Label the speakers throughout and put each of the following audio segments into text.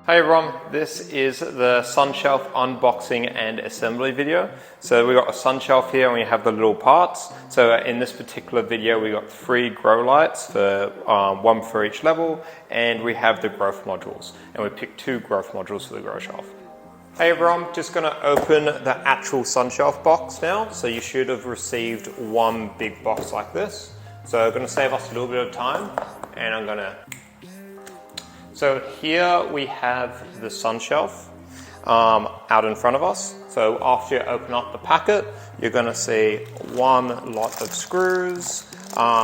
Speaker 1: Hi everyone, this is the sun shelf unboxing and assembly video. So we got a sun shelf here and we have the little parts. So in this particular video we got 3 grow lights, for one for each level, and we have the growth modules. And we picked 2 growth modules for the grow shelf. Hey everyone, just going to open the actual sun shelf box now. So you should have received one big box like this. So I'm going to save us a little bit of time and I'm going to... So here we have the sun shelf out in front of us. So after you open up the packet, you're going to see one lot of screws,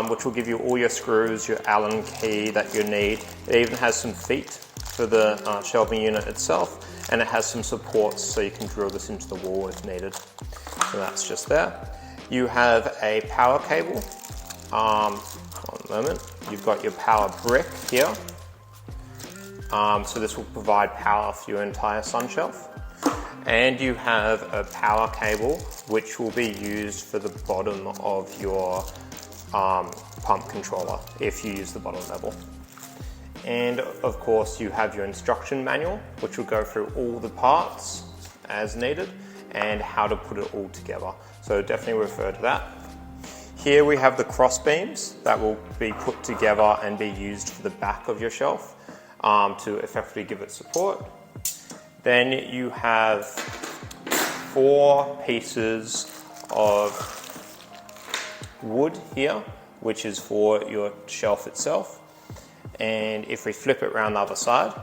Speaker 1: which will give you all your screws, your Allen key that you need. It even has some feet for the shelving unit itself, and it has some supports so you can drill this into the wall if needed. So that's just there. You have a power cable. One moment. You've got your power brick here. So this will provide power for your entire sun shelf. And you have a power cable which will be used for the bottom of your pump controller if you use the bottom level. And of course you have your instruction manual which will go through all the parts as needed and how to put it all together. So definitely refer to that. Here we have the cross beams that will be put together and be used for the back of your shelf. To effectively give it support. Then you have 4 pieces of wood here, which is for your shelf itself. And if we flip it around the other side,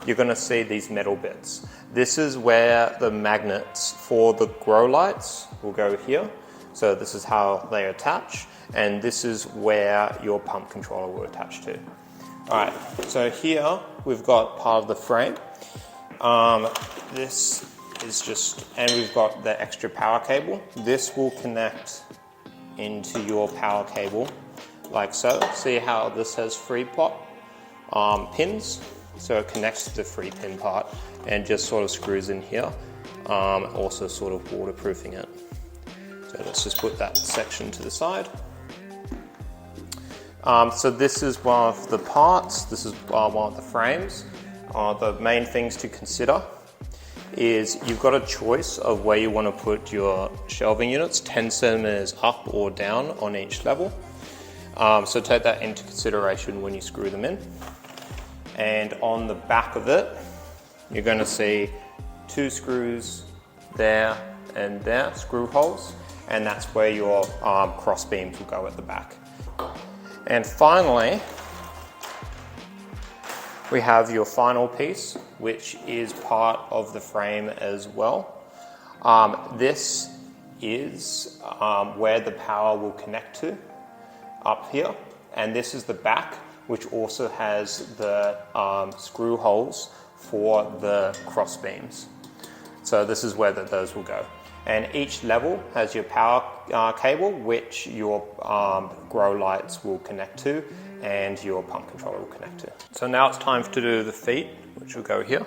Speaker 1: you're going to see these metal bits. This is where the magnets for the grow lights will go here. So this is how they attach, and this is where your pump controller will attach to. Alright, so here we've got part of the frame. This is just, and we've got the extra power cable. This will connect into your power cable like so. See how this has 3 pins? So it connects to the 3 pin part and just sort of screws in here, also sort of waterproofing it. So let's just put that section to the side. So this is one of the parts, this is one of the frames. The main things to consider is you've got a choice of where you want to put your shelving units, 10 centimeters up or down on each level. So take that into consideration when you screw them in. And on the back of it, you're going to see 2 screws there and there, screw holes, and that's where your cross beams will go at the back. And finally, we have your final piece, which is part of the frame as well. This is where the power will connect to, up here. And this is the back, which also has the screw holes for the cross beams. So this is where those will go. And each level has your power cable, which your grow lights will connect to and your pump controller will connect to. So now it's time to do the feet, which will go here.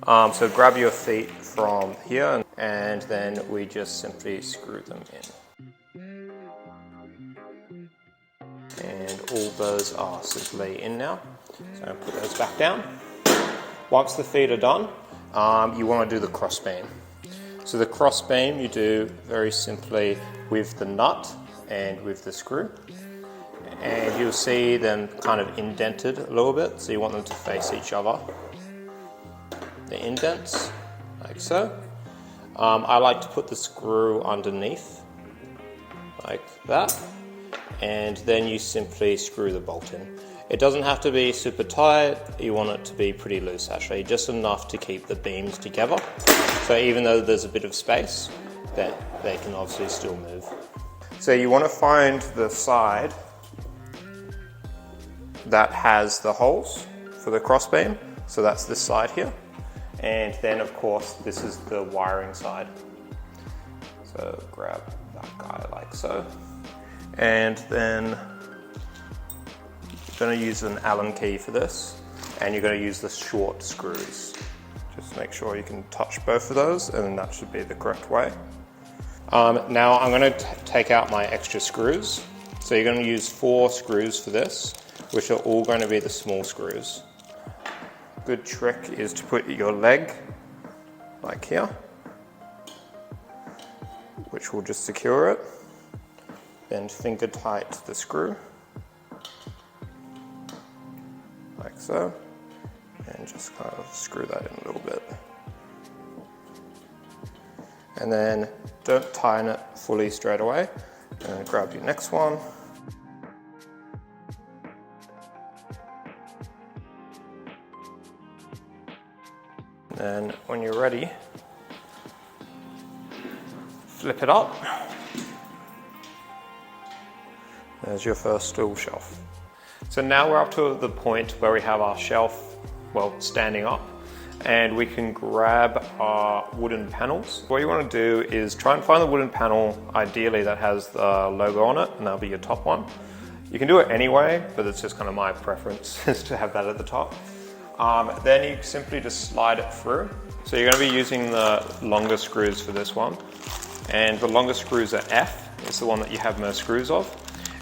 Speaker 1: So grab your feet from here and then we just simply screw them in. And all those are simply in now. So I'll put those back down. Once the feet are done, you want to do the cross beam. So the cross beam you do very simply with the nut and with the screw. And you'll see them kind of indented a little bit, so you want them to face each other. The indents, like so. I like to put the screw underneath, like that. And then you simply screw the bolt in. It doesn't have to be super tight, you want it to be pretty loose actually, just enough to keep the beams together. So even though there's a bit of space, that they can obviously still move. So you want to find the side that has the holes for the crossbeam. So that's this side here. And then of course, this is the wiring side. So grab that guy like so. And then you're going to use an Allen key for this, and you're going to use the short screws. Just make sure you can touch both of those, and then that should be the correct way. Now I'm going to take out my extra screws. So you're going to use 4 screws for this, which are all going to be the small screws. good trick is to put your leg like here, which will just secure it. Then finger tight the screw, like so, and just kind of screw that in a little bit. And then don't tighten it fully straight away. And grab your next one. And when you're ready, flip it up. There's your first stool shelf. So now we're up to the point where we have our shelf, well, standing up, and we can grab our wooden panels. What you want to do is try and find the wooden panel, ideally that has the logo on it, and that'll be your top one. You can do it anyway, but it's just kind of my preference is to have that at the top. Then you simply just slide it through. So you're going to be using the longer screws for this one, and the longest screws are F. It's the one that you have most screws of,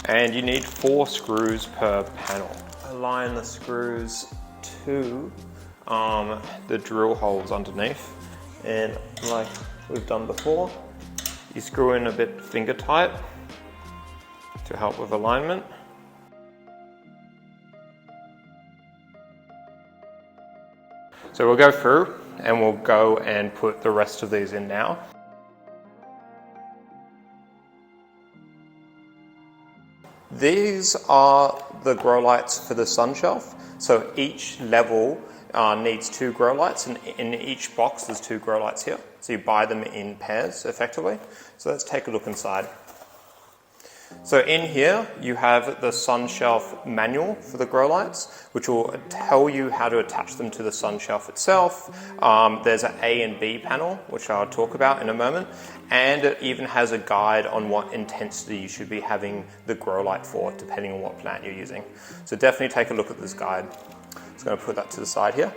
Speaker 1: and you need 4 screws per panel. Align the screws to the drill holes underneath, and like we've done before, you screw in a bit finger tight to help with alignment. So we'll go through and we'll go and put the rest of these in now. These are the grow lights for the sun shelf. So each level needs 2 grow lights, and in each box there's 2 grow lights here. So you buy them in pairs effectively. So let's take a look inside. So in here you have the sun shelf manual for the grow lights, which will tell you how to attach them to the sun shelf itself. There's an A and B panel, which I'll talk about in a moment, and it even has a guide on what intensity you should be having the grow light for, depending on what plant you're using. So definitely take a look at this guide. Just going to put that to the side here.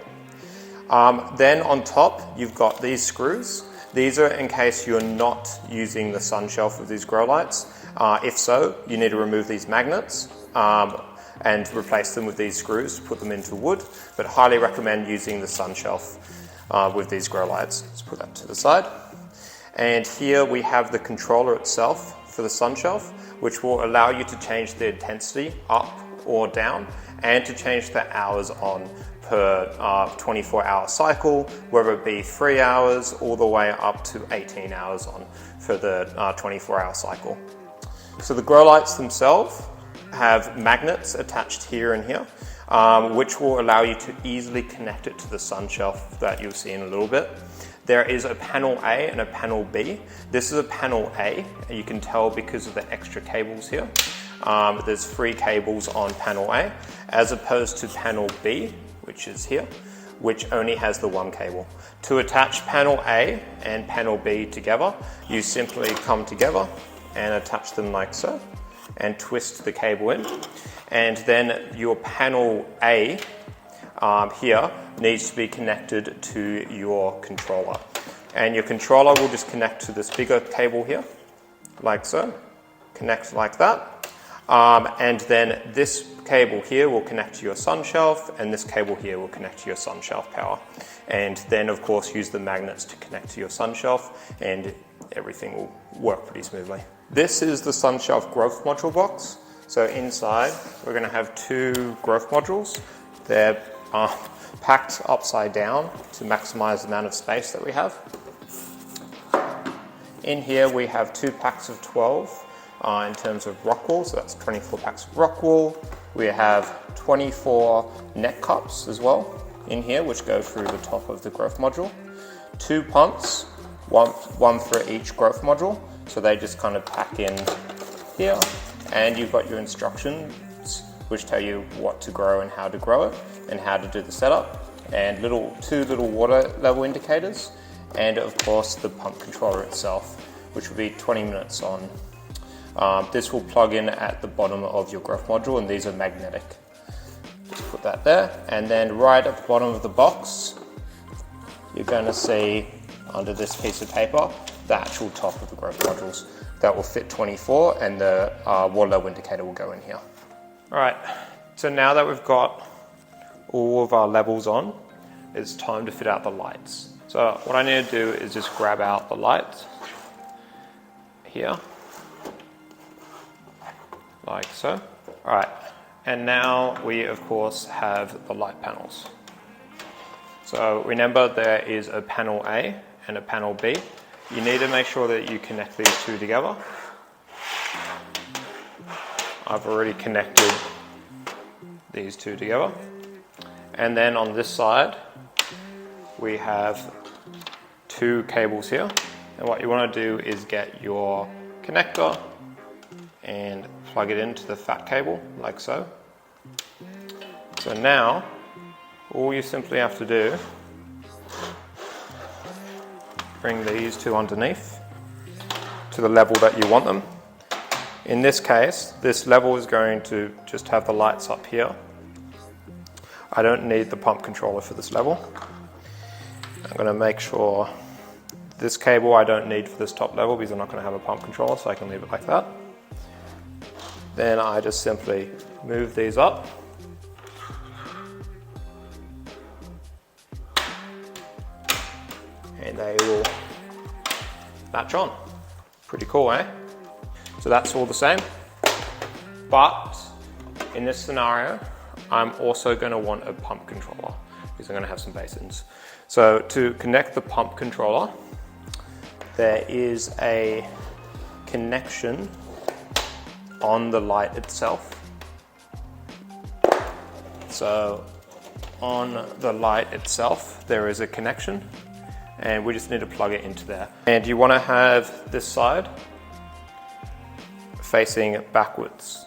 Speaker 1: Then on top you've got these screws. These are in case you're not using the sun shelf with these grow lights. If so, you need to remove these magnets and replace them with these screws to put them into wood, but highly recommend using the sun shelf with these grow lights. Let's put that to the side. And here we have the controller itself for the sun shelf, which will allow you to change the intensity up or down, and to change the hours on per 24-hour cycle, whether it be 3 hours all the way up to 18 hours on for the 24-hour cycle. So the grow lights themselves have magnets attached here and here, which will allow you to easily connect it to the sun shelf that you'll see in a little bit. There is a panel A and a panel B. This is a panel A, and you can tell because of the extra cables here. There's 3 cables on panel A, as opposed to panel B, which is here, which only has the 1 cable. To attach panel A and panel B together, you simply come together and attach them like so, and twist the cable in. And then your panel A here needs to be connected to your controller. And your controller will just connect to this bigger cable here, like so. Connect like that. And then this cable here will connect to your sun shelf, and this cable here will connect to your sun shelf power. And then of course use the magnets to connect to your sun shelf, and everything will work pretty smoothly. This is the sun shelf growth module box. So inside we're going to have 2 growth modules. They're packed upside down to maximize the amount of space that we have. In here we have 2 packs of 12 in terms of rock wool, so that's 24 packs of rock wool. We have 24 neck cups as well in here, which go through the top of the growth module. 2 pumps, one for each growth module, so they just kind of pack in here, and you've got your instructions which tell you what to grow and how to grow it and how to do the setup, and 2 little water level indicators, and of course the pump controller itself, which will be 20 minutes on. This will plug in at the bottom of your growth module, and these are magnetic. Just put that there, and then right at the bottom of the box you're going to see under this piece of paper the actual top of the growth modules. That will fit 24, and the water level indicator will go in here. Alright, so now that we've got all of our levels on, it's time to fit out the lights. So what I need to do is just grab out the light here, like so. All right, and now we of course have the light panels. So remember, there is a panel A and a panel B. You need to make sure that you connect these two together. I've already connected these two together. And then on this side, we have two cables here. And what you want to do is get your connector and plug it into the fat cable, like so. So now, all you simply have to do, bring these two underneath to the level that you want them. In this case, this level is going to just have the lights up here. I don't need the pump controller for this level. I'm going to make sure this cable I don't need for this top level because I'm not going to have a pump controller, so I can leave it like that. Then I just simply move these up. And they will latch on. Pretty cool, eh? So that's all the same. But in this scenario, I'm also going to want a pump controller because I'm going to have some basins. So to connect the pump controller, there is a connection on the light itself. So on the light itself, there is a connection, and we just need to plug it into there. And you want to have this side facing backwards.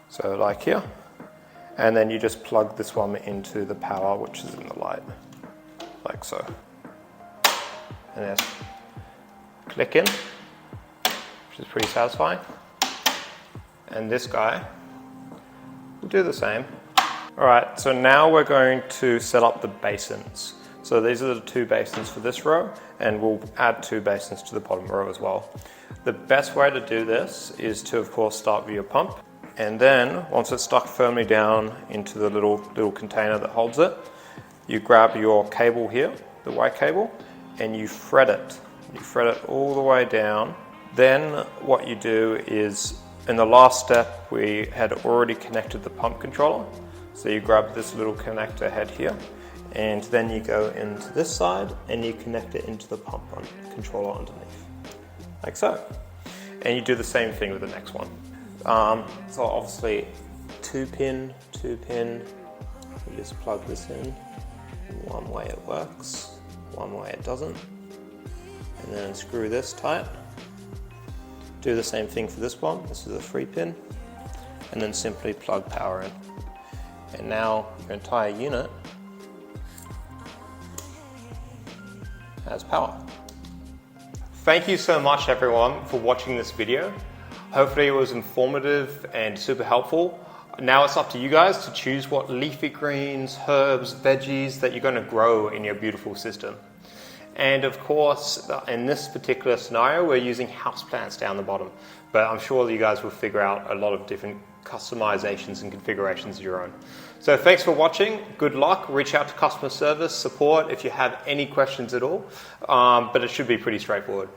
Speaker 1: So like here. And then you just plug this one into the power, which is in the light, like so. And just click in, which is pretty satisfying. And this guy will do the same. All right, so now we're going to set up the basins. So these are the two basins for this row, and we'll add two basins to the bottom row as well. The best way to do this is to, of course, start with your pump. And then, once it's stuck firmly down into the little container that holds it, you grab your cable here, the white cable, and you thread it. You thread it all the way down. Then what you do is, in the last step, we had already connected the pump controller. So you grab this little connector head here, and then you go into this side, and you connect it into the pump controller underneath, like so. And you do the same thing with the next one. So obviously 2-pin, you just plug this in. One way it works, one way it doesn't. And then screw this tight. Do the same thing for this one. This is a 3-pin. And then simply plug power in. And now your entire unit has power. Thank you so much everyone for watching this video. Hopefully it was informative and super helpful. Now it's up to you guys to choose what leafy greens, herbs, veggies that you're going to grow in your beautiful system. And of course, in this particular scenario, we're using houseplants down the bottom, but I'm sure you guys will figure out a lot of different customizations and configurations of your own. So thanks for watching. Good luck. Reach out to customer service support if you have any questions at all, but it should be pretty straightforward.